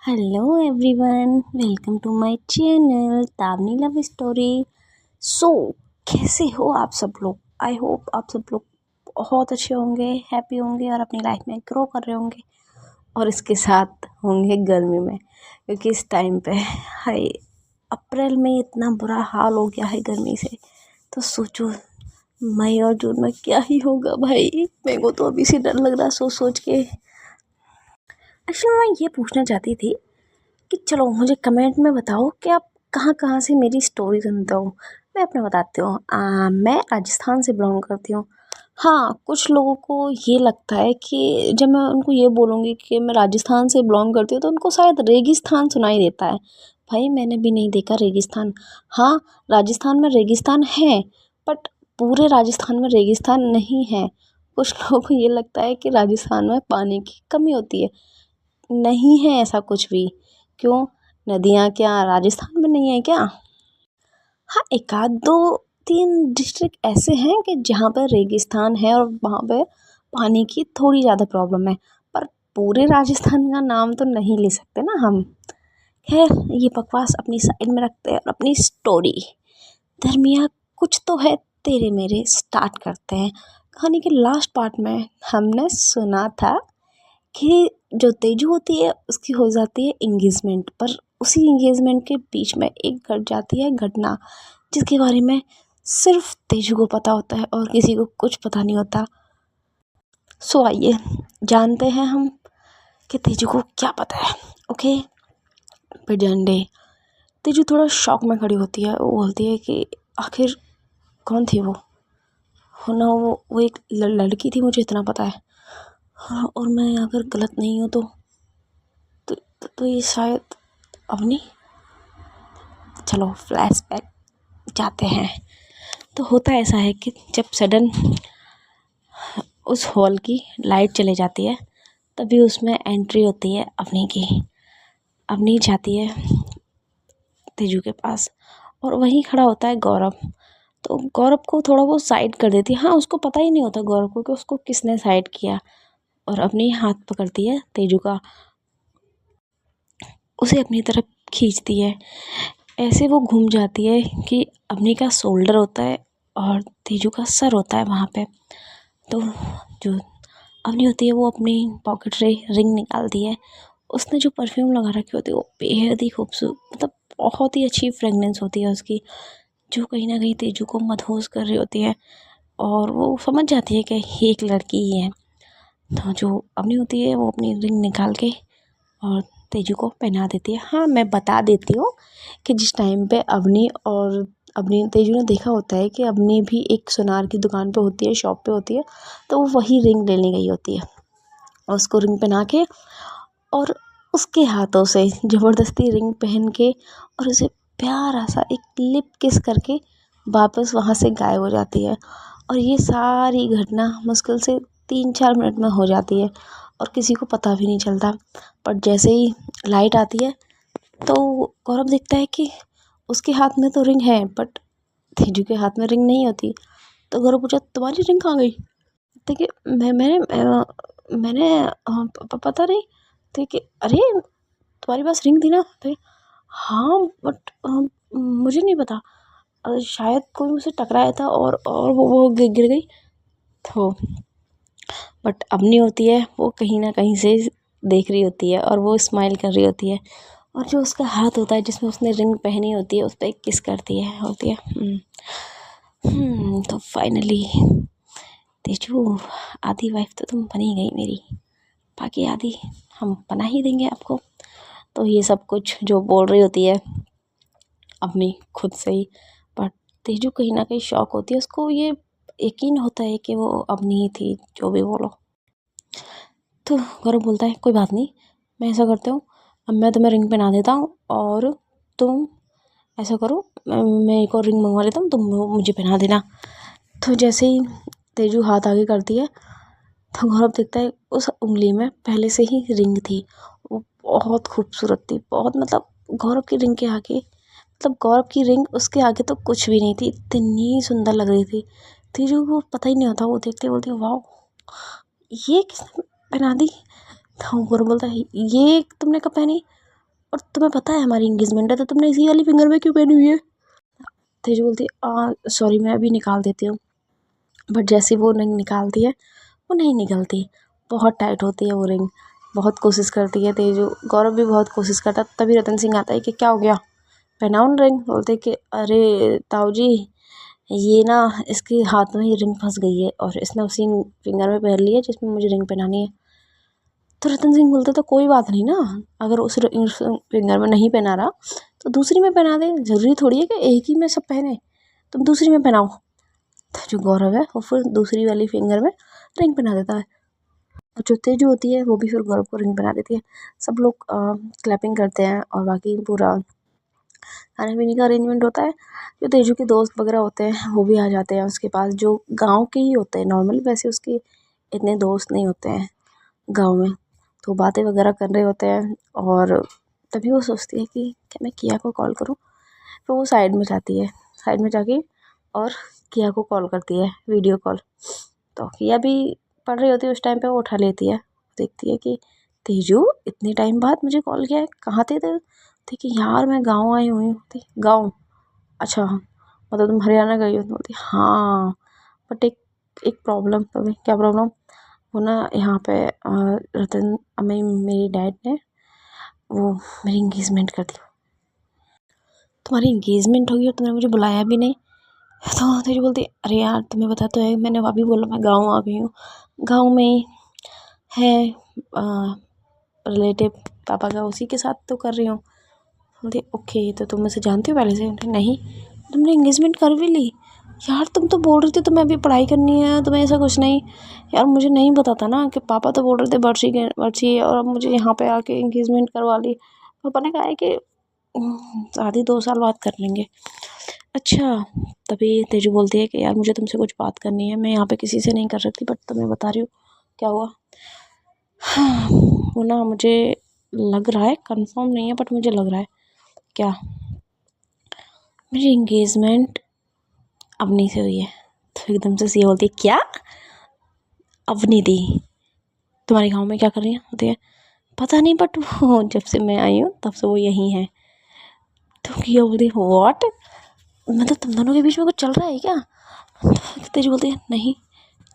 Hello everyone, welcome to my channel तावनी love story. So कैसे हो आप सब लोग? आई होप आप सब लोग बहुत अच्छे होंगे, हैप्पी होंगे और अपनी लाइफ में ग्रो कर रहे होंगे और इसके साथ होंगे गर्मी में, क्योंकि इस टाइम पे हाय अप्रैल में इतना बुरा हाल हो गया है गर्मी से। तो सोचो मई और जून में क्या ही होगा भाई। मेरे को तो अभी से डर लग रहा सोच सोच के। एक्चुअली मैं ये पूछना चाहती थी कि चलो मुझे कमेंट में बताओ कि आप कहाँ कहाँ से मेरी स्टोरी सुनते हो। मैं अपना बताती हूँ। मैं राजस्थान से बिलोंग करती हूँ। हाँ, कुछ लोगों को ये लगता है कि जब मैं उनको ये बोलूँगी कि मैं राजस्थान से बिलोंग करती हूँ तो उनको शायद रेगिस्तान सुनाई देता है। भाई मैंने भी नहीं देखा रेगिस्तान। हाँ, राजस्थान में रेगिस्तान है, बट पूरे राजस्थान में रेगिस्तान नहीं है। कुछ लोगों को ये लगता है कि राजस्थान में पानी की कमी होती है। नहीं है ऐसा कुछ भी। क्यों? नदियाँ क्या राजस्थान में नहीं है क्या? हाँ, एक आध दो तीन डिस्ट्रिक्ट ऐसे हैं कि जहाँ पर रेगिस्तान है और वहाँ पे पानी की थोड़ी ज़्यादा प्रॉब्लम है, पर पूरे राजस्थान का नाम तो नहीं ले सकते ना हम। खैर, ये बकवास अपनी साइड में रखते हैं और अपनी स्टोरी दरमिया कुछ तो है तेरे मेरे स्टार्ट करते हैं। कहानी के लास्ट पार्ट में हमने सुना था कि जो तेजू होती है उसकी हो जाती है इंगेजमेंट, पर उसी इंगेजमेंट के बीच में एक घट जाती है घटना जिसके बारे में सिर्फ तेजू को पता होता है और किसी को कुछ पता नहीं होता। सो आइए जानते हैं हम कि तेजू को क्या पता है। Okay, present day. तेजू थोड़ा शॉक में खड़ी होती है। वो बोलती है कि आखिर कौन थी वो? हो ना, वो एक लड़की थी, मुझे इतना पता है। हाँ, और मैं अगर गलत नहीं हूँ तो ये शायद अवनी। चलो फ्लैशबैक जाते हैं। तो होता ऐसा है कि जब सडन उस हॉल की लाइट चले जाती है तभी उसमें एंट्री होती है अवनी की। अवनी जाती है तेजू के पास और वहीं खड़ा होता है गौरव। तो गौरव को थोड़ा वो साइड कर देती है। हाँ, उसको पता ही नहीं होता गौरव को कि उसको किसने साइड किया। और अपनी हाथ पकड़ती है तेजू का, उसे अपनी तरफ खींचती है। ऐसे वो घूम जाती है कि अवनी का शोल्डर होता है और तेजू का सर होता है वहाँ पे। तो जो अवनी होती है वो अपनी पॉकेट से रिंग निकालती है। उसने जो परफ्यूम लगा रखी होती है वो बेहद ही खूबसूरत, मतलब बहुत ही अच्छी फ्रेगनेंस होती है उसकी, जो कहीं ना कहीं तेजू को मदहोश कर रही होती है। और वो समझ जाती है कि ये एक लड़की ही है। तो जो अवनी होती है वो अपनी रिंग निकाल के और तेजू को पहना देती है। हाँ, मैं बता देती हूँ कि जिस टाइम पे अवनी तेजू ने देखा होता है कि अवनी भी एक सुनार की दुकान पे होती है, शॉप पे होती है, तो वो वही रिंग लेने गई होती है और उसको रिंग पहना के और उसके हाथों से ज़बरदस्ती रिंग पहन के और उसे प्यारा सा एक लिप किस करके वापस वहाँ से गायब हो जाती है। और ये सारी घटना मुश्किल से 3-4 मिनट में हो जाती है और किसी को पता भी नहीं चलता। पर जैसे ही लाइट आती है तो गौरव देखता है कि उसके हाथ में तो रिंग है, बट तेजू के हाथ में रिंग नहीं होती। तो गौरव पूछा, तुम्हारी रिंग कहाँ गई? देखिए, मैंने पता नहीं। देखिए, अरे तुम्हारे पास रिंग थी ना? तो हाँ, बट मुझे नहीं पता। शायद कोई मुझसे टकराया था और वो गिर गई। तो बट अवनी होती है वो कहीं ना कहीं से देख रही होती है और वो स्माइल कर रही होती है और जो उसका हाथ होता है जिसमें उसने रिंग पहनी होती है उस पर एक किस करती है होती है। तो फाइनली तेजू, आधी वाइफ तो तुम बनी गई मेरी, बाकी आधी हम बना ही देंगे आपको। तो ये सब कुछ जो बोल रही होती है अपनी खुद से ही, बट तेजू कहीं ना कहीं शॉक होती है। उसको ये यकीन होता है कि वो अवनी ही थी, जो भी बोलो। तो गौरव बोलता है, कोई बात नहीं, मैं ऐसा करता हूँ, अब मैं तुम्हें रिंग पहना देता हूँ और तुम ऐसा करो, मैं एक और रिंग मंगवा लेता हूँ, तुम वो मुझे पहना देना। तो जैसे ही तेजू हाथ आगे करती है तो गौरव देखता है उस उंगली में पहले से ही रिंग थी। वो बहुत खूबसूरत थी, बहुत, मतलब गौरव की रिंग के आगे, मतलब गौरव की रिंग उसके आगे तो कुछ भी नहीं थी, इतनी सुंदर लग रही थी। तेजू को पता ही नहीं होता, वो देखते बोलती है, वाह, ये किसने पहना दी? तो गौरव बोलता है, ये तुमने कब पहनी? और तुम्हें पता है हमारी इंगेजमेंट है, तो तुमने इसी वाली फिंगर में क्यों पहनी हुई है? तेजू बोलती सॉरी मैं अभी निकाल देती हूँ। बट जैसे वो रिंग निकालती है वो नहीं निकलती, बहुत टाइट होती है वो रिंग। बहुत कोशिश करती है तेजू, गौरव भी बहुत कोशिश करता। तभी रतन सिंह आता है कि क्या हो गया, पहनाओ ना रिंग। बोलते कि अरे ताऊ जी, ये ना इसके हाथ में ये रिंग फंस गई है और इसने उसी फिंगर में पहन ली है जिसमें मुझे रिंग पहनानी है। तो रतन सिंह बोलते तो कोई बात नहीं ना, अगर उस फिंगर में नहीं पहना रहा तो दूसरी में पहना दे, ज़रूरी थोड़ी है कि एक ही में सब पहने, तुम दूसरी में पहनाओ। तो जो गौरव है वो फिर दूसरी वाली फिंगर में रिंग पहना देता है, और जो तेजू होती है वो भी फिर गौरव को रिंग पहना देती है। सब लोग क्लैपिंग करते हैं और बाकी पूरा खाने पीने का अरेंजमेंट होता है। जो तेजू के दोस्त वगैरह होते हैं वो भी आ जाते हैं उसके पास, जो गांव के ही होते हैं नॉर्मली, वैसे उसके इतने दोस्त नहीं होते हैं गांव में। तो बातें वगैरह कर रहे होते हैं और तभी वो सोचती है कि क्या मैं किया को कॉल करूं। तो वो साइड में जाती है, साइड में जाके और किया को कॉल करती है, वीडियो कॉल। तो किया भी पढ़ रही होती है उस टाइम पे, वो उठा लेती है, देखती है कि तेजू इतने टाइम बाद मुझे कॉल किया है, कहाँ थे तो? देखिए यार मैं गाँव आई हुई हूँ। गाँव? अच्छा मतलब तुम हरियाणा गई हो? तो बोलती हाँ, बट एक प्रॉब्लम। तो क्या प्रॉब्लम? वो ना यहाँ पे रतन मेरी डैड ने वो मेरी इंगेजमेंट कर दी। तुम्हारी इंगेजमेंट होगी और तुमने मुझे बुलाया भी नहीं? तो तेरी बोलती अरे यार तुम्हें पता तो है, मैंने अभी बोला मैं गाँव आ गई हूँ, गाँव में है रिलेटिव पापा का, उसी के साथ तो कर रही हूँ। बोलती ओके, तो तुम मुझे जानती हो पहले से? नहीं। तुमने इंगेजमेंट कर भी ली? यार तुम तो बोल रही थी तुम्हें अभी पढ़ाई करनी है, तुम्हें ऐसा कुछ नहीं। यार मुझे नहीं पता था ना कि पापा तो बोल रहे थे बर्ची है, और अब मुझे यहाँ पे आके इंगेजमेंट करवा ली। पापा ने कहा है कि शादी 2 साल बाद कर लेंगे। अच्छा। तभी तेजू बोलती है कि यार मुझे तुमसे कुछ बात करनी है, मैं यहाँ पे किसी से नहीं कर सकती, बट तुम्हें बता रही हूँ। क्या हुआ? हाँ, वो ना मुझे लग रहा है, कंफर्म नहीं है बट मुझे लग रहा है। क्या? मेरी इंगेजमेंट अवनी से हुई है। तो एकदम से सी बोलती है क्या? अवनी दी तुम्हारे गांव में क्या कर रही है? होती है पता नहीं, बट वो जब से मैं आई हूँ तब से वो यहीं है। तो क्या बोलती है व्हाट, मतलब तुम दोनों के बीच में कुछ चल रहा है क्या? तो तेजी बोलती है नहीं,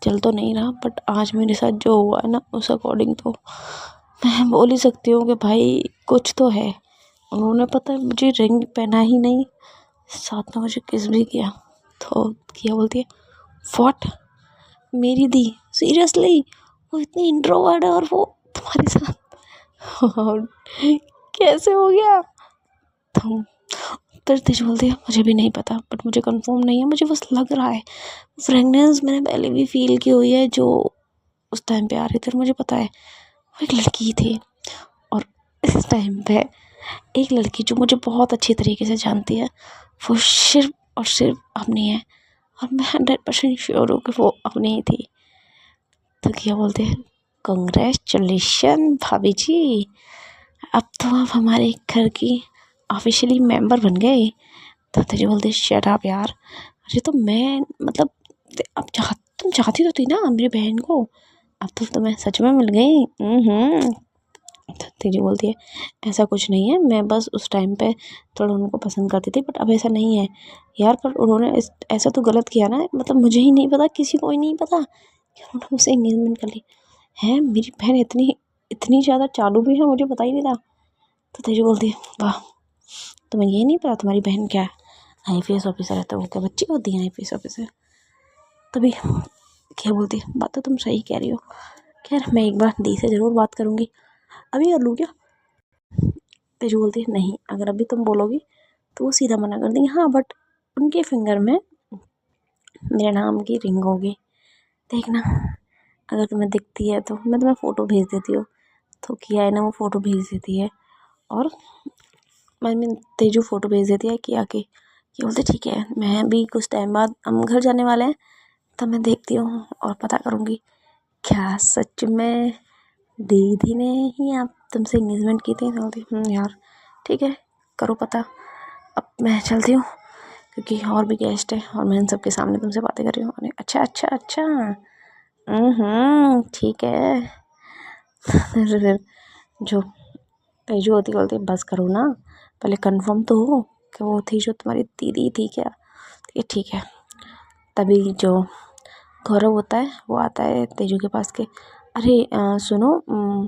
चल तो नहीं रहा, बट आज मेरे साथ जो हुआ है ना उस अकॉर्डिंग तो मैं बोल ही सकती हूँ कि भाई कुछ तो है। उन्होंने पता है मुझे रिंग पहना ही नहीं, साथ में मुझे किस भी किया। तो किया बोलती है व्हाट, मेरी दी? सीरियसली? वो इतनी इंट्रोवर्ट है और वो तुम्हारे साथ? और कैसे हो गया? तो फिर तेज बोलती है मुझे भी नहीं पता, बट मुझे कंफर्म नहीं है, मुझे बस लग रहा है। फ्रेगनेंस मैंने पहले भी फील की हुई है जो उस टाइम पे आ रही थी, मुझे पता है वो एक लड़की थी। और इस टाइम पे एक लड़की जो मुझे बहुत अच्छी तरीके से जानती है, वो सिर्फ और सिर्फ अपनी है, और मैं 100% श्योर हूँ कि वो अपनी ही थी। तो क्या बोलते हैं कंग्रेचुलेशन भाभी जी, अब तो आप हमारे घर की ऑफिशियली मेंबर बन गए। तो तुझे बोलते शट अप यार, अरे तो मैं मतलब अब तुम चाहती तो थी ना मेरी बहन को, अब तो तुम्हें सच में मिल गई। तो तेजी बोलती है ऐसा कुछ नहीं है, मैं बस उस टाइम पे थोड़ा उनको पसंद करती थी, बट अब ऐसा नहीं है यार। पर उन्होंने ऐसा तो गलत किया ना, मतलब मुझे ही नहीं पता, किसी को ही नहीं पता कि उन्होंने मुझसे एंगेजमेंट कर ली है। मेरी बहन इतनी इतनी ज़्यादा चालू भी है, मुझे पता ही नहीं था। तो तेजी बोलती है वाह, तुम्हें ये नहीं पता तुम्हारी बहन क्या है, IPS ऑफिसर है? तो वो क्या बच्ची होती है IPS ऑफिसर? तभी क्या बोलती है बात तो तुम सही कह रही हो, खैर मैं एक बार दी से ज़रूर बात करूँगी, अभी कर लूँ क्या? तेजू बोलती है नहीं, अगर अभी तुम बोलोगी तो वो सीधा मना कर देंगे। हाँ बट उनके फिंगर में मेरे नाम की रिंग होगी, देखना अगर तुम्हें दिखती है तो मैं तुम्हें फ़ोटो भेज देती हूँ। तो किया है ना, वो फ़ोटो भेज देती है, और मैं तेजू फ़ोटो भेज देती है किया के। ये बोलते ठीक है, मैं भी कुछ टाइम बाद हम घर जाने वाले हैं, तब मैं देखती हूँ और पता करूँगी क्या सच में दीदी ने ही आप तुमसे इंगेजमेंट की थी। बोलती यार ठीक है, करो पता, अब मैं चलती हूँ क्योंकि और भी गेस्ट है और मैं इन सबके सामने तुमसे बातें कर रही हूँ। अच्छा अच्छा अच्छा, ठीक है। फिर जो तेजू होती बोलती बस करो ना, पहले कंफर्म तो हो कि वो थी जो तुम्हारी दीदी थी क्या। ये ठीक है। तभी जो गौरव होता है वो आता है तेजू के पास के, अरे सुनो,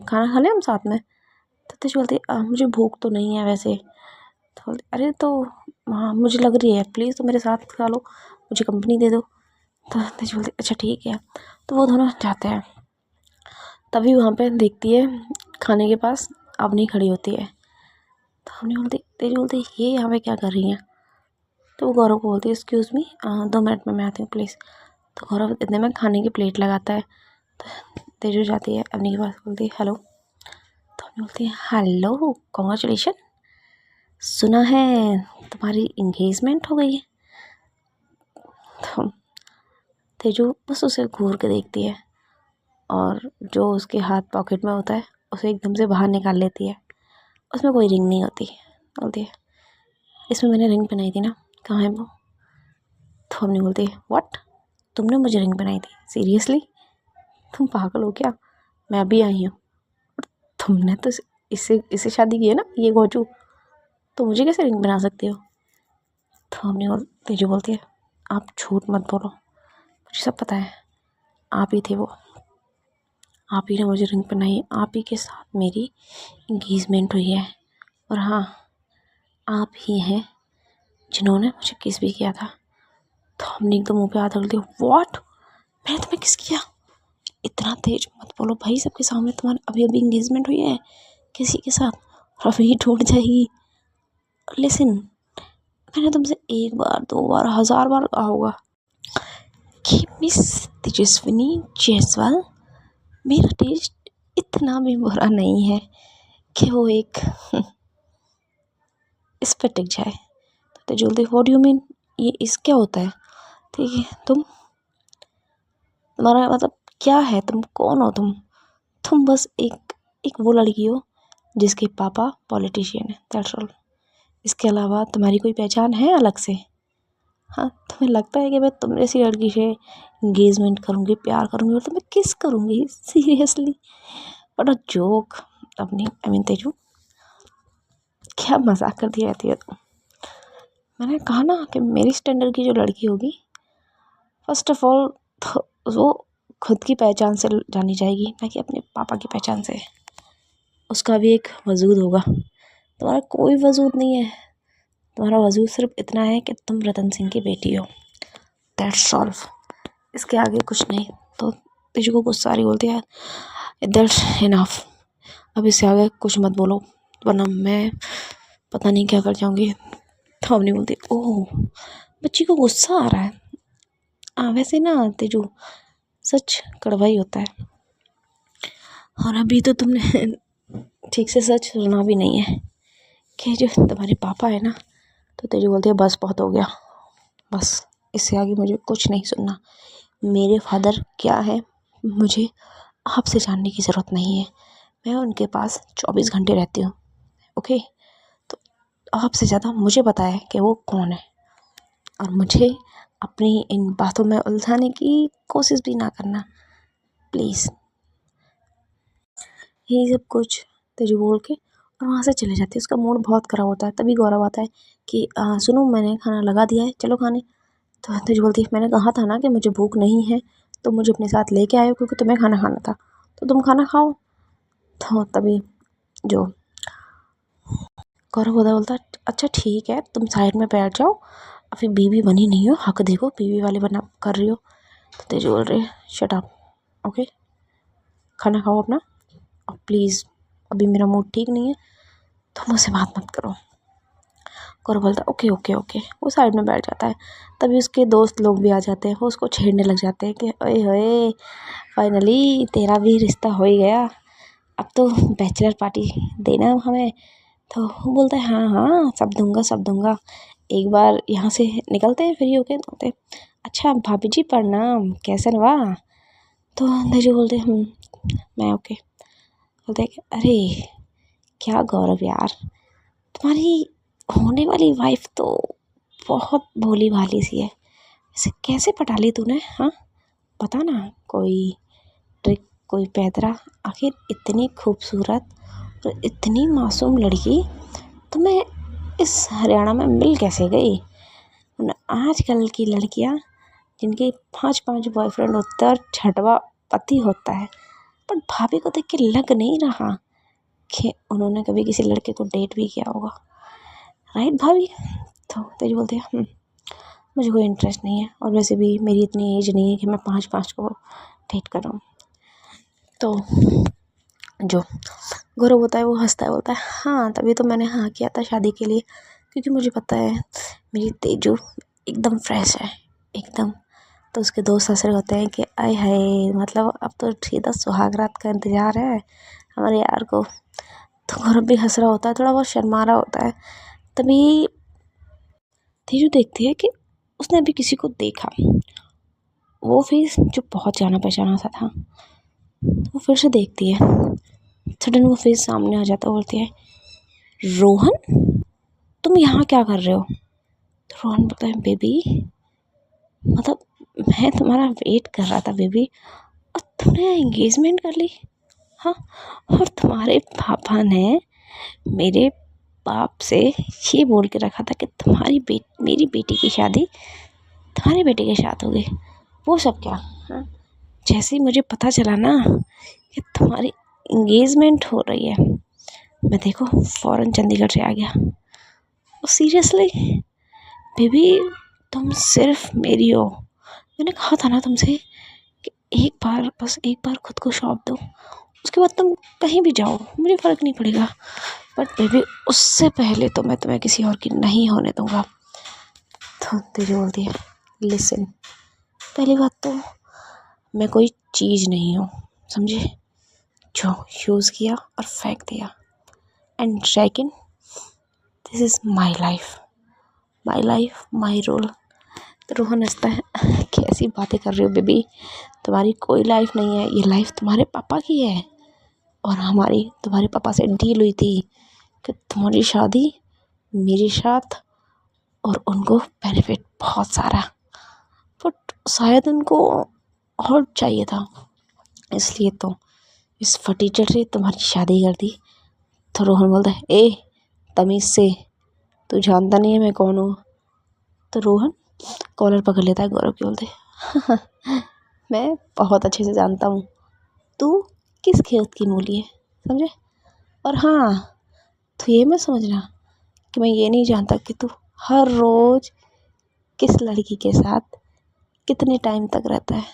खाना खा लें हम साथ में। तो तेजू बोलती मुझे भूख तो नहीं है वैसे। तो बोलती अरे तो हाँ मुझे लग रही है, प्लीज़ तो मेरे साथ खा लो, मुझे कंपनी दे दो। तो तेजू बोलती अच्छा ठीक है। तो वो दोनों जाते हैं। तभी वहाँ पे देखती है खाने के पास अवनी खड़ी होती है। तो अवनी बोलती, तेजू बोलती ये यहाँ पे क्या कर रही हैं। तो वो गौरव को बोलती है एक्सक्यूज़ मी, 2 मिनट में मैं आती हूँ प्लीज़। तो गौरव इतने में खाने की प्लेट लगाता है। तो तेजू जाती है अवनी के पास, बोलती है हेलो। तो अवनी बोलती है हेलो, कॉन्ग्रेचुलेशन, सुना है तुम्हारी इंगेजमेंट हो गई है। तो तेजू बस उसे घूर के देखती है और जो उसके हाथ पॉकेट में होता है उसे एकदम से बाहर निकाल लेती है। उसमें कोई रिंग नहीं होती। बोलती है इसमें मैंने रिंग पहनाई थी ना, कहाँ है वो। तो अवनी बोलती है व्हाट, तुमने मुझे रिंग पहनाई थी, सीरियसली, तुम पागल हो क्या, मैं अभी आई हूँ। तुमने तो इससे शादी की है ना, ये गोचू, तो मुझे कैसे रिंग बना सकती हो। तो हमने और तेजू बोलती है आप झूठ मत बोलो, मुझे सब पता है, आप ही थे वो, आप ही ने मुझे रिंग पहनाई, आप ही के साथ मेरी इंगेजमेंट हुई है। और हाँ, आप ही हैं जिन्होंने मुझे किस भी किया था। तो हमने एकदम मुँह पे हाथ रख दिया, व्हाट, मैंने तुम्हें किस किया, इतना तेज मत बोलो भाई, सबके सामने तुम्हारी अभी अभी इंगेजमेंट हुई है किसी के साथ, और अभी टूट जाएगी। लिसन, मैंने तुमसे 1 बार 2 बार 1000 बार कहा होगा कि मिस तेजस्विनी जायसवाल, मेरा टेस्ट इतना भी बुरा नहीं है कि वो एक इस पर टिक जाए। तो तेजू बोलती व्हाट डू यू मीन, ये इस क्या होता है, ठीक है, तुम्हारा मतलब क्या है, तुम कौन हो, तुम बस एक वो लड़की हो जिसके पापा पॉलिटिशियन है, दैट्स ऑल। इसके अलावा तुम्हारी कोई पहचान है अलग से। हाँ, तुम्हें लगता है कि मैं तुम जैसी लड़की से इंगेजमेंट करूँगी, प्यार करूँगी, और तो मैं किस करूँगी, सीरियसली, बट अ जोक। अपनी आई मीन तेजू, क्या मजाक करती रहती है तुम। मैंने कहा ना कि मेरी स्टैंडर्ड की जो लड़की होगी, फर्स्ट ऑफ ऑल तो वो खुद की पहचान से जानी जाएगी, ना कि अपने पापा की पहचान से। उसका भी एक वजूद होगा, तुम्हारा कोई वजूद नहीं है। तुम्हारा वजूद सिर्फ इतना है कि तुम रतन सिंह की बेटी हो, दैट्स ऑल, इसके आगे कुछ नहीं। तो तेजू को गुस्सा आ रही, बोलती है दैट्स इनफ, अब इससे आगे कुछ मत बोलो वरना मैं पता नहीं क्या कर जाऊँगी। तो अवनी बोलती ओह, बच्ची को गुस्सा आ रहा है। वैसे ना तेजू, सच कड़वा ही होता है, और अभी तो तुमने ठीक से सच सुना भी नहीं है कि जो तुम्हारे पापा है ना। तो तेजू बोलती है बस बहुत हो गया, बस इससे आगे मुझे कुछ नहीं सुनना। मेरे फादर क्या है मुझे आपसे जानने की ज़रूरत नहीं है, मैं उनके पास 24 घंटे रहती हूँ, ओके। तो आपसे ज़्यादा मुझे पता है कि वो कौन है, और मुझे अपनी इन बातों में उलझाने की कोशिश भी ना करना प्लीज़। यही सब कुछ तेजू बोल के और वहाँ से चले जाती है। उसका मूड बहुत ख़राब होता है। तभी गौरव आता है कि सुनो, मैंने खाना लगा दिया है, चलो खाने। तो तेजू बोलती है मैंने कहा था ना कि मुझे भूख नहीं है, तो मुझे अपने साथ लेके आए हो क्योंकि तुम्हें खाना खाना था, तो तुम खाना खाओ। तो तभी जो गौरव बोलता अच्छा ठीक है, तुम साइड में बैठ जाओ, अभी बीवी बनी नहीं हो, हक देखो बीवी वाले बना कर रही हो। तो तेजू बोल रहे शट अप, ओके, खाना खाओ अपना, और प्लीज़ अभी मेरा मूड ठीक नहीं है तो मुझसे बात मत करो। गौरव बोलता ओके ओके ओके, वो साइड में बैठ जाता है। तभी उसके दोस्त लोग भी आ जाते हैं, वो उसको छेड़ने लग जाते हैं कि ओए होए, फाइनली तेरा भी रिश्ता हो ही गया, अब तो बैचलर पार्टी देना हमें। तो वो बोलता है हाँ हाँ, सब दूंगा सब दूंगा, एक बार यहाँ से निकलते हैं फ्री होके। बोलते अच्छा भाभी जी प्रणाम, कैसे रहा। तो अंदर बोलते मैं ओके। बोलते अरे क्या गौरव यार, तुम्हारी होने वाली वाइफ तो बहुत भोली भाली सी है, इसे कैसे पटा ली तूने, हाँ पता ना, कोई ट्रिक कोई पैतरा, आखिर इतनी खूबसूरत और इतनी मासूम लड़की तो मैं इस हरियाणा में मिल कैसे गई। आजकल की लड़कियां जिनके 5-5 बॉयफ्रेंड होते हैं और 6वां पति होता है, पर भाभी को देख के लग नहीं रहा कि उन्होंने कभी किसी लड़के को डेट भी किया होगा। राइट भाभी? तो तेजी बोलती है मुझे कोई इंटरेस्ट नहीं है, और वैसे भी मेरी इतनी एज नहीं है कि मैं 5-5 को डेट कर रहा हूँ। तो जो गौरव होता है वो हंसता है, बोलता है हाँ तभी तो मैंने हाँ किया था शादी के लिए, क्योंकि मुझे पता है मेरी तेजू एकदम फ्रेश है एकदम। तो उसके दोस्त हंस रहे होते हैं कि आय हाय, मतलब अब तो सीधा सुहाग रात का इंतज़ार है हमारे यार को। तो गौरव भी हंस रहा होता है, थोड़ा बहुत शर्मा रहा होता है। तभी तेजू देखती है कि उसने अभी किसी को देखा, वो फेस जो बहुत जाना पहचाना सा था। वो फिर से देखती है, सडन वो फेस सामने आ जाता है। बोलती है रोहन तुम यहाँ क्या कर रहे हो? तो रोहन बोलता है बेबी, मतलब मैं तुम्हारा वेट कर रहा था बेबी, और तुमने एंगेजमेंट कर ली। हाँ, और तुम्हारे पापा ने मेरे बाप से ये बोल के रखा था कि मेरी बेटी की शादी तुम्हारे बेटे के साथ होगी। वो सब क्या? हाँ, जैसे ही मुझे पता चला ना कि तुम्हारी एंगेजमेंट हो रही है, मैं देखो फ़ौरन चंडीगढ़ से आ गया। और सीरियसली बेबी तुम सिर्फ मेरी हो। मैंने कहा था ना तुमसे कि एक बार खुद को सौंप दो, उसके बाद तुम कहीं भी जाओ मुझे फ़र्क नहीं पड़ेगा, बट बेबी उससे पहले तो मैं तुम्हें किसी और की नहीं होने दूँगा। तो तेरी बोलती है लिसन, पहली बात तो मैं कोई चीज़ नहीं हूँ, समझे, जो यूज़ किया और फेंक दिया। And second, this is my life my rule. तो रोहन हंसता है कैसी बातें कर रही हो बेबी, तुम्हारी कोई लाइफ नहीं है, ये लाइफ तुम्हारे पापा की है। और हमारी तुम्हारे पापा से डील हुई थी कि तुम्हारी शादी मेरे साथ, और उनको बेनिफिट बहुत सारा, बट शायद उनको और चाहिए था, इसलिए तो इस फटीचर से तुम्हारी शादी कर दी। तो रोहन बोलता है ए तमीज़ से, तू जानता नहीं है मैं कौन हूँ। तो रोहन कॉलर पकड़ लेता है गौरव के, बोलते मैं बहुत अच्छे से जानता हूँ तू किस खेत की मूली है, समझे। और हाँ, तो ये मत समझना कि मैं ये नहीं जानता कि तू हर रोज़ किस लड़की के साथ कितने टाइम तक रहता है।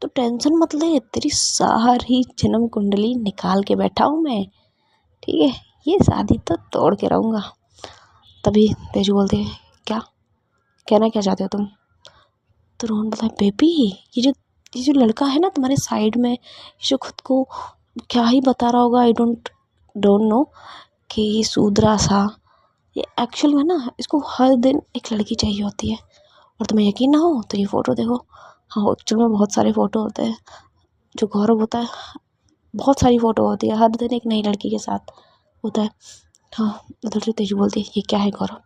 तो टेंशन मत ले, तेरी सारी जन्म कुंडली निकाल के बैठा हूँ मैं, ठीक है, ये शादी तो तोड़ के रहूँगा। तभी तेजू बोलते हैं क्या कहना क्या चाहते हो तुम? तो रोहन बोलता है बेबी ये जो लड़का है ना तुम्हारे साइड में, जो खुद को क्या ही बता रहा होगा, आई डोंट नो, कि ये सूदरा सा, ये एक्चुअल में ना इसको हर दिन एक लड़की चाहिए होती है। और तुम्हें यकीन ना हो तो ये फ़ोटो देखो। हाँ, एक्चुअल में बहुत सारे फ़ोटो होते हैं, जो गौरव होता है बहुत सारी फ़ोटो होती है, हर दिन एक नई लड़की के साथ होता है। हाँ, उधर से तेजू बोलती है ये क्या है गौरव?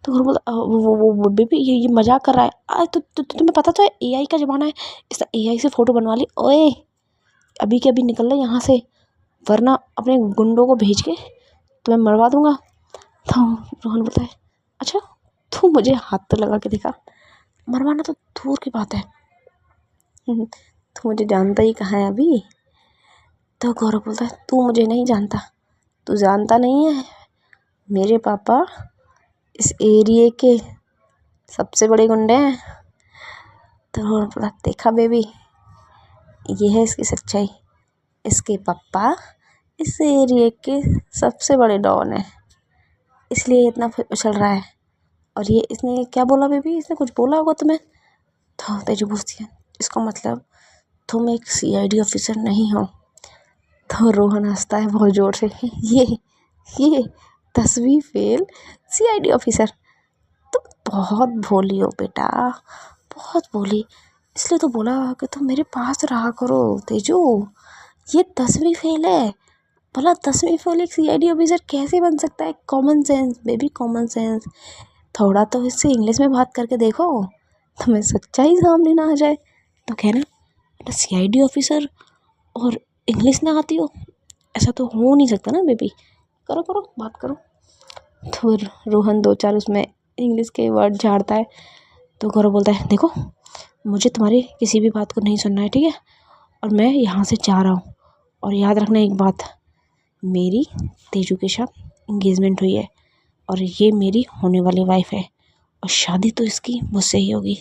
तो गौरव बोलता वो बेबी ये मजाक कर रहा है। तुम्हें पता तो है एआई का ज़माना है, इस एआई से फ़ोटो बनवा ली। ओए अभी के अभी निकल ले यहाँ से, वरना अपने गुंडों को भेज के तुम्हें मरवा दूंगा। तो रोहन बोलता है अच्छा तू मुझे हाथ तो लगा के दिखा, मरवाना तो दूर की बात है। तू मुझे जानता ही कहाँ है अभी। तो गौरव बोलता है तू मुझे नहीं जानता, तू जानता नहीं है मेरे पापा इस एरिया के सबसे बड़े गुंडे हैं। तो गौरव बोला देखा बेबी, ये है इसकी सच्चाई, इसके पापा इस एरिया के सबसे बड़े डॉन है, इसलिए इतना उछल रहा है। और ये इसने क्या बोला बेबी, इसने कुछ बोला होगा तुम्हें? तो तेजू पूछती है इसका मतलब तुम एक सीआईडी ऑफिसर नहीं हो। तो रोहन हंसता है बहुत ज़ोर से, ये 10वीं फेल सीआईडी ऑफिसर, तुम बहुत भोली हो बेटा, बहुत भोली, इसलिए तो बोला कि तुम मेरे पास रहा करो तेजू। ये 10वीं फेल है, भला 10वीं फेल एक सीआईडी ऑफिसर कैसे बन सकता है? Common sense baby, common sense, थोड़ा तो इससे इंग्लिश में बात करके देखो, तुम्हें सच्चाई सामने ना आ जाए। तो कहना बेटा सीआईडी ऑफिसर और इंग्लिश ना आती हो, ऐसा तो हो नहीं सकता ना बेबी, करो करो बात करो। तो रोहन दो चार उसमें इंग्लिश के वर्ड झाड़ता है। तो गौरव बोलता है देखो मुझे तुम्हारी किसी भी बात को नहीं सुनना है, ठीक है, और मैं यहाँ से जा रहा हूँ। और याद रखना एक बात, मेरी तेजू के साथ इंगेजमेंट हुई है और ये मेरी होने वाली वाइफ है और शादी तो इसकी मुझसे ही होगी।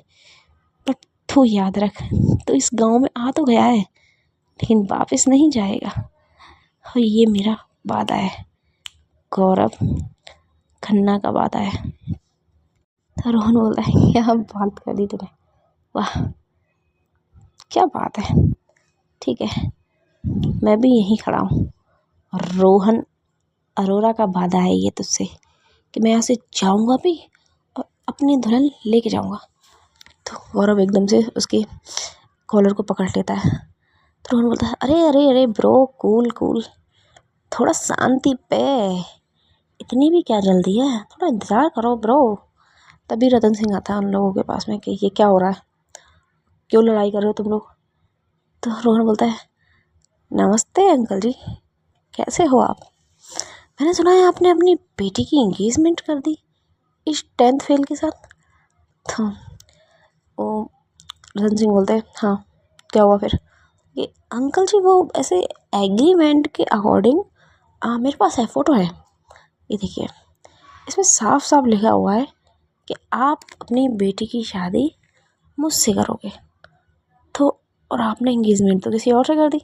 बट तू याद रख, तो इस गांव में आ तो गया है लेकिन वापस नहीं जाएगा, और ये मेरा वादा है गौरव, खन्ना का वादा है। तो रोहन बोलता है क्या बात कर दी तूने, वाह क्या बात है, ठीक है मैं भी यहीं खड़ा हूँ। और रोहन अरोरा का वादा है ये तुझसे कि मैं यहाँ से जाऊँगा भी और अपनी दुल्हन लेके जाऊँगा। तो गौरव एकदम से उसके कॉलर को पकड़ लेता है। तो रोहन बोलता है अरे अरे अरे ब्रो कूल कूल, थोड़ा शांति पे, इतनी भी क्या जल्दी है, थोड़ा इंतज़ार करो ब्रो। तभी रतन सिंह आता है उन लोगों के पास में कि ये क्या हो रहा है, क्यों लड़ाई कर रहे हो तुम लोग। तो रोहन बोलता है नमस्ते अंकल जी, कैसे हो आप, मैंने सुना है आपने अपनी बेटी की एंगेजमेंट कर दी इस 10th फेल के साथ। तो वो रतन सिंह बोलते हैं हाँ क्या हुआ फिर, ये अंकल जी वो ऐसे एग्रीमेंट के अकॉर्डिंग मेरे पास है फ़ोटो है, ये देखिए इसमें साफ साफ लिखा हुआ है कि आप अपनी बेटी की शादी मुझसे करोगे। तो और आपने एंगेजमेंट तो किसी और से कर दी,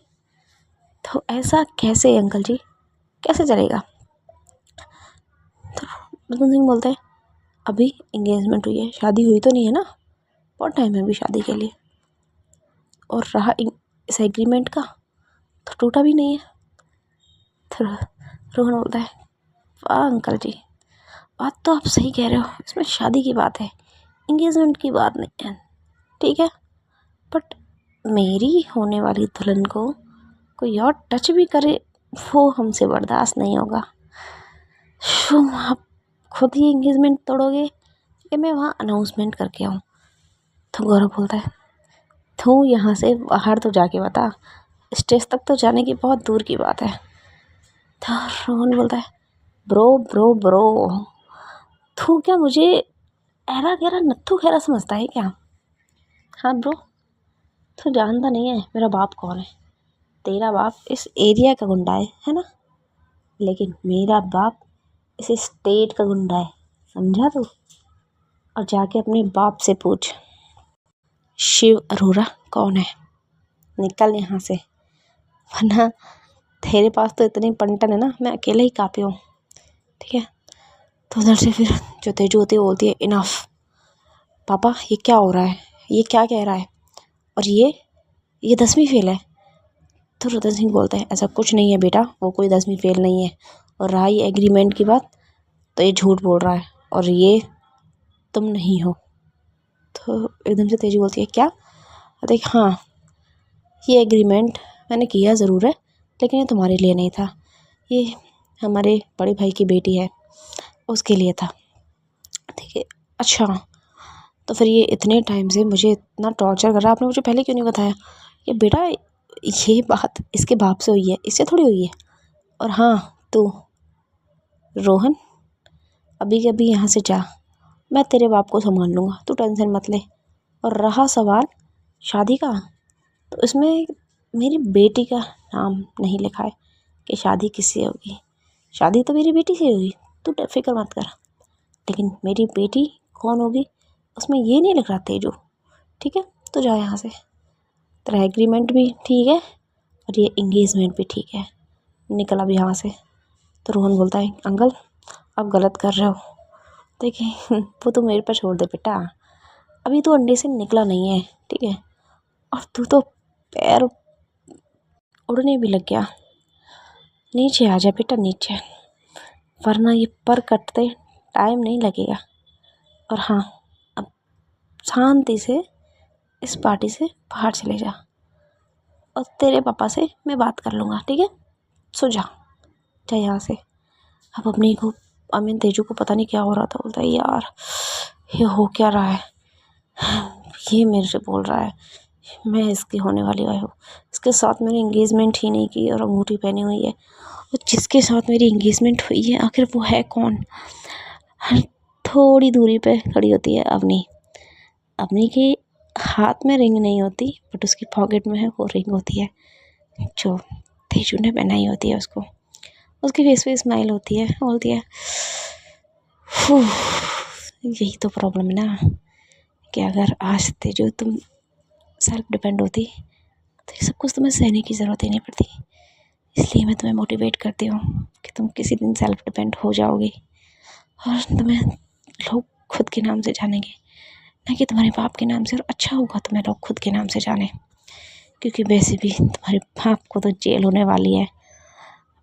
तो ऐसा कैसे अंकल जी, कैसे चलेगा। तो रतन सिंह बोलते हैं अभी एंगेजमेंट हुई है, शादी हुई तो नहीं है ना, बहुत टाइम है अभी शादी के लिए, और रहा इस एग्रीमेंट का तो टूटा भी नहीं है। तो रोहन बोलता है वाह अंकल जी, बात तो आप सही कह रहे हो, इसमें शादी की बात है एंगेजमेंट की बात नहीं है, ठीक है, बट मेरी होने वाली दुल्हन को कोई और टच भी करे वो हमसे बर्दाश्त नहीं होगा। आप खुद ही एंगेजमेंट तोड़ोगे कि मैं वहाँ अनाउंसमेंट करके आऊँ। तो गौरव बोलता है तू यहाँ से बाहर तो जाके बता, स्टेज तक तो जाने की बहुत दूर की बात है। तो रोहन बोलता है ब्रो ब्रो ब्रो, तू क्या मुझे ऐरा गैरा नत्थू खैरा समझता है क्या। हाँ ब्रो, तू जानता नहीं है मेरा बाप कौन है, तेरा बाप इस एरिया का गुंडा है ना, लेकिन मेरा बाप इस स्टेट का गुंडा है, समझा तू। और जाके अपने बाप से पूछ शिव अरोरा कौन है, निकल यहाँ से, वरना तेरे पास तो इतनी पंटन है ना, मैं अकेले ही काफ़ी हूँ, ठीक है। तो उधर से फिर जो तेजू होती है वो बोलती है इनफ पापा, ये क्या हो रहा है, ये क्या कह रहा है, और ये 10वीं फेल है। तो रतन सिंह बोलता है ऐसा कुछ नहीं है बेटा, वो कोई 10वीं फेल नहीं है, और रहा ये एग्रीमेंट की बात तो ये झूठ बोल रहा है और ये तुम नहीं हो। तो एकदम से तेजू बोलती है क्या, देख हाँ ये एग्रीमेंट मैंने किया ज़रूर है लेकिन ये तुम्हारे लिए नहीं था, ये हमारे बड़े भाई की बेटी है उसके लिए था, ठीक है। अच्छा तो फिर ये इतने टाइम से मुझे इतना टॉर्चर कर रहा है, आपने मुझे पहले क्यों नहीं बताया कि बेटा ये बात इसके बाप से हुई है, इससे थोड़ी हुई है। और हाँ तू रोहन अभी के अभी यहाँ से जा, मैं तेरे बाप को संभाल लूँगा, तू टेंशन मत ले। और रहा सवाल शादी का, तो इसमें मेरी बेटी का नाम नहीं लिखा है कि शादी किससे होगी, शादी तो मेरी बेटी से होगी, तू फिक्र मत कर, लेकिन मेरी बेटी कौन होगी उसमें ये नहीं लिख रहा तेजू, ठीक है। तो जा यहाँ से, तेरा एग्रीमेंट भी ठीक है और ये इंगेजमेंट भी ठीक है, निकल अब यहाँ से। तो रोहन बोलता है अंकल आप गलत कर रहे हो, देखिए वो तो मेरे पर छोड़ दे बेटा, अभी तो अंडे से निकला नहीं है, ठीक है, और तू तो पैर उड़ने भी लग गया, नीचे आ जा बेटा नीचे, वरना ये पर कटते टाइम नहीं लगेगा। और हाँ अब शांति से इस पार्टी से बाहर चले जा और तेरे पापा से मैं बात कर लूँगा, ठीक है, सो जा जा यहाँ से। अब अपनी को अमीन तेजू को पता नहीं क्या हो रहा था, बोलता है यार ये हो क्या रहा है, ये मेरे से बोल रहा है, मैं इसकी होने वाली वाइफ हूँ। इसके साथ मैंने इंगेजमेंट ही नहीं की और अंगूठी पहनी हुई है। और जिसके साथ मेरी इंगेजमेंट हुई है आखिर वो है कौन? हर थोड़ी दूरी पे खड़ी होती है अवनी। अवनी के हाथ में रिंग नहीं होती बट उसकी पॉकेट में है वो रिंग होती है जो तेजू ने पहनाई होती है उसको। उसकी फेस पे स्माइल होती है, बोलती है यही तो प्रॉब्लम है ना कि अगर आज तेजू तुम सेल्फ डिपेंड होती तो ये सब कुछ तुम्हें सहने की ज़रूरत ही नहीं पड़ती। इसलिए मैं तुम्हें मोटिवेट करती हूँ कि तुम किसी दिन सेल्फ डिपेंड हो जाओगी और तुम्हें लोग खुद के नाम से जानेंगे, ना कि तुम्हारे बाप के नाम से। और अच्छा होगा तुम्हें लोग खुद के नाम से जाने, क्योंकि वैसे भी तुम्हारे बाप को तो जेल होने वाली है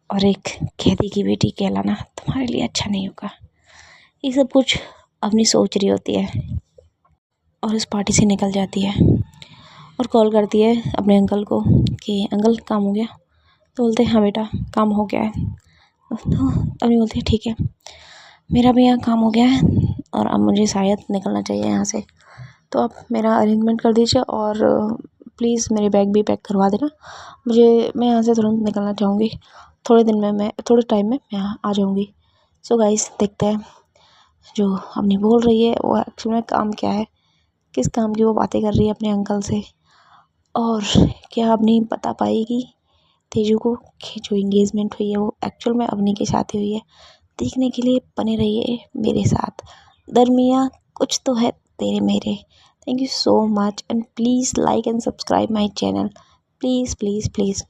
और एक कैदी की बेटी कहलाना तुम्हारे लिए अच्छा नहीं होगा। ये सब कुछ अपनी सोच रही होती है और उस पार्टी से निकल जाती है और कॉल करती है अपने अंकल को कि अंकल काम हो गया। तो बोलते हैं हाँ बेटा काम हो गया है। तो अभी बोलते हैं ठीक है मेरा भी यहाँ काम हो गया है और अब मुझे शायद निकलना चाहिए यहाँ से, तो आप मेरा अरेंजमेंट कर दीजिए और प्लीज़ मेरे बैग भी पैक करवा देना। मैं यहाँ से तुरंत निकलना चाहूँगी, थोड़े टाइम में मैं यहाँ आ जाऊँगी। सो गाइस देखते हैं जो अपनी बोल रही है वो एक्चुअल में काम क्या है, किस काम की वो बातें कर रही है अपने अंकल से, और क्या अपनी बता पाएगी तेजू को कि जो इंगेजमेंट हुई है वो एक्चुअल में अवनी की शादी हुई है। देखने के लिए बने रहिए मेरे साथ। दरमिया कुछ तो है तेरे मेरे। Thank you so much and please like and subscribe my channel, please please please.